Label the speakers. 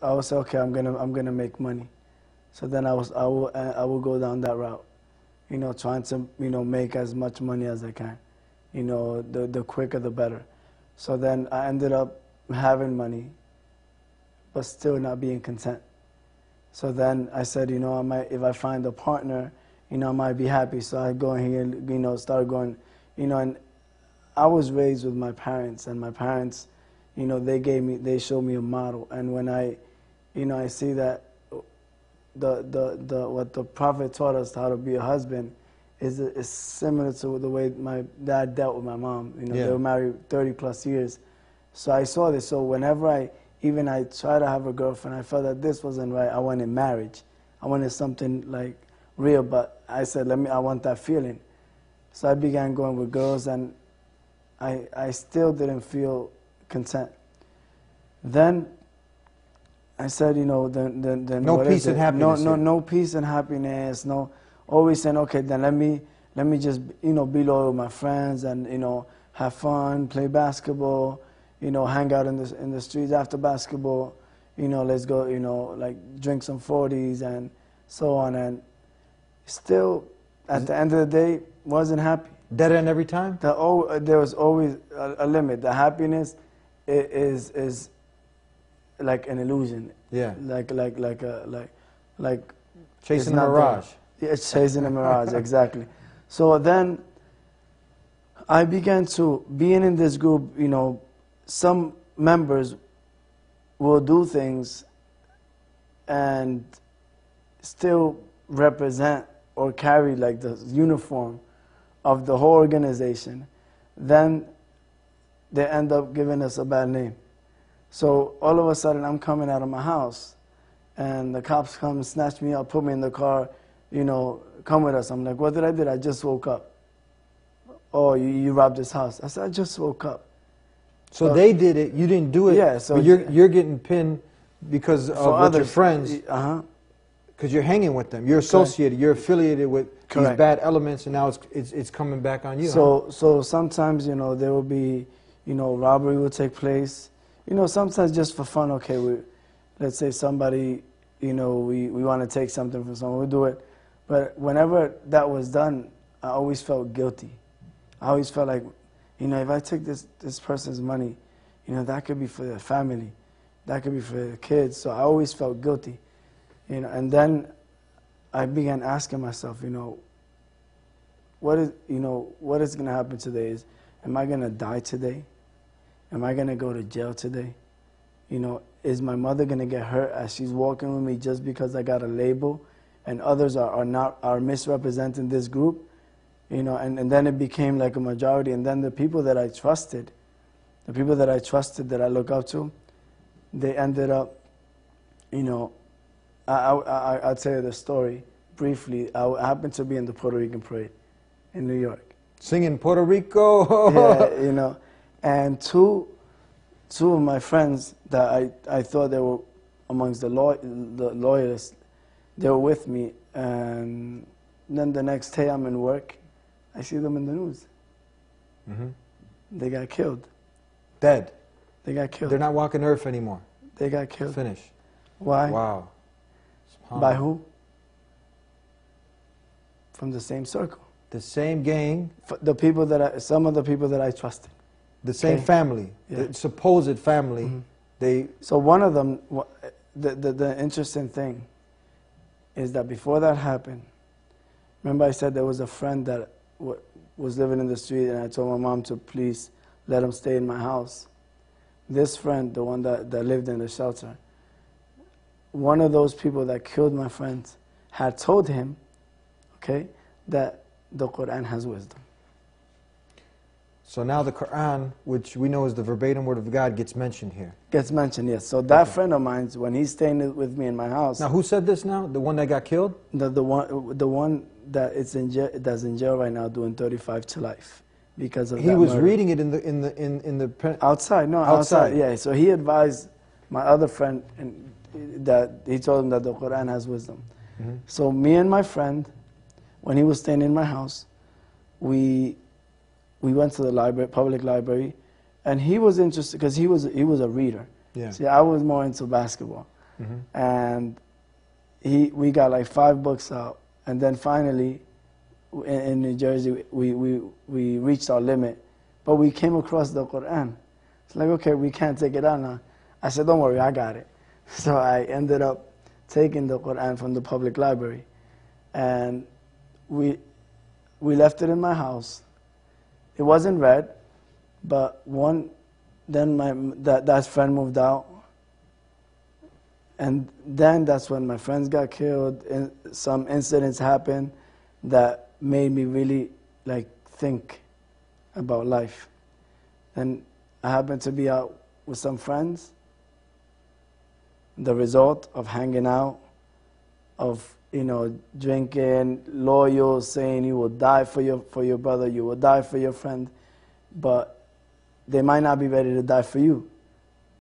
Speaker 1: I would say, okay, I'm gonna make money. So then I will go down that route, trying to make as much money as I can. The quicker the better. So then I ended up having money, but still not being content. So then I said, if I find a partner, I might be happy. So I go in here and, start going, and I was raised with my parents, and my parents, they showed me a model. And when I see that what the Prophet taught us how to be a husband is similar to the way my dad dealt with my mom. They were married 30 plus years. So I saw this. So whenever I tried to have a girlfriend, I felt that this wasn't right. I wanted marriage. I wanted something like real, but I said, I want that feeling. So I began going with girls, and I still didn't feel content. Then I said, then
Speaker 2: no peace and happiness.
Speaker 1: No peace and happiness. No, always saying, okay, then let me just be loyal with my friends and have fun, play basketball, hang out in the streets after basketball, let's go, like drink some 40s and so on. And still, at the end of the day, wasn't happy.
Speaker 2: Dead end every time?
Speaker 1: There was always a limit. The happiness is like an illusion.
Speaker 2: Yeah.
Speaker 1: Like
Speaker 2: chasing a mirage.
Speaker 1: Yeah, it's chasing a mirage, exactly. So then I began to, being in this group, some members will do things and still represent or carry like the uniform of the whole organization. Then they end up giving us a bad name. So all of a sudden I'm coming out of my house and the cops come and snatch me up, put me in the car, come with us. I'm like, what did I do? I just woke up. Oh, you robbed this house. I said, I just woke up.
Speaker 2: So they did it, you didn't do it,
Speaker 1: yeah, so
Speaker 2: but you're getting pinned because of what your friends, because you're hanging with them, you're associated, you're affiliated with these bad elements, and now it's coming back on you.
Speaker 1: So sometimes, there will be, robbery will take place, sometimes just for fun, okay, let's say somebody, we want to take something from someone, we do it. But whenever that was done, I always felt guilty. I always felt like, if I take this person's money, that could be for their family, that could be for their kids. So I always felt guilty, And then I began asking myself, what is going to happen today? Am I going to die today? Am I going to go to jail today? Is my mother going to get hurt as she's walking with me just because I got a label, and others are misrepresenting this group? And then it became like a majority, and then the people that I trusted, that I look up to, they ended up, I'll tell you the story briefly. I happened to be in the Puerto Rican parade in New York.
Speaker 2: Singing Puerto Rico?
Speaker 1: Yeah, and two of my friends that I thought they were amongst the loyalists, they were with me, and then the next day I'm in work, I see them in the news.
Speaker 2: Mm-hmm.
Speaker 1: They got killed.
Speaker 2: Dead.
Speaker 1: They got killed.
Speaker 2: They're not walking Earth anymore.
Speaker 1: They got killed.
Speaker 2: Finish.
Speaker 1: Why?
Speaker 2: Wow.
Speaker 1: By who? From the same circle.
Speaker 2: The same gang.
Speaker 1: Some of the people that I trusted.
Speaker 2: The same family. Yeah. The supposed family. Mm-hmm.
Speaker 1: So one of them, the interesting thing is that before that happened, remember I said there was a friend that was living in the street, and I told my mom to please let him stay in my house. This friend, the one that lived in the shelter, one of those people that killed my friend had told him, that the Quran has wisdom.
Speaker 2: So now the Quran, which we know is the verbatim word of God, gets mentioned here. Gets
Speaker 1: mentioned, yes. So that friend of mine, when he's staying with me in my house.
Speaker 2: Now, who said this now? The one that got killed?
Speaker 1: The one that's in jail right now, doing 35 to life because of that.
Speaker 2: He was
Speaker 1: murder.
Speaker 2: reading it in the
Speaker 1: outside. No, outside. Yeah. So he advised my other friend that he told him that the Quran has wisdom. Mm-hmm. So me and my friend, when he was staying in my house, we went to the library, public library, and he was interested because he was a reader.
Speaker 2: Yeah.
Speaker 1: See, I was more into basketball. And we got like 5 books out. And then finally, in New Jersey, we reached our limit. But we came across the Quran. It's like, okay, we can't take it out now. I said, don't worry, I got it. So I ended up taking the Quran from the public library. And we left it in my house. It wasn't read, but then that friend moved out. And then that's when my friends got killed, and some incidents happened that made me really think about life. And I happened to be out with some friends. The result of hanging out, of drinking, loyal, saying you will die for your brother, you will die for your friend, but they might not be ready to die for you.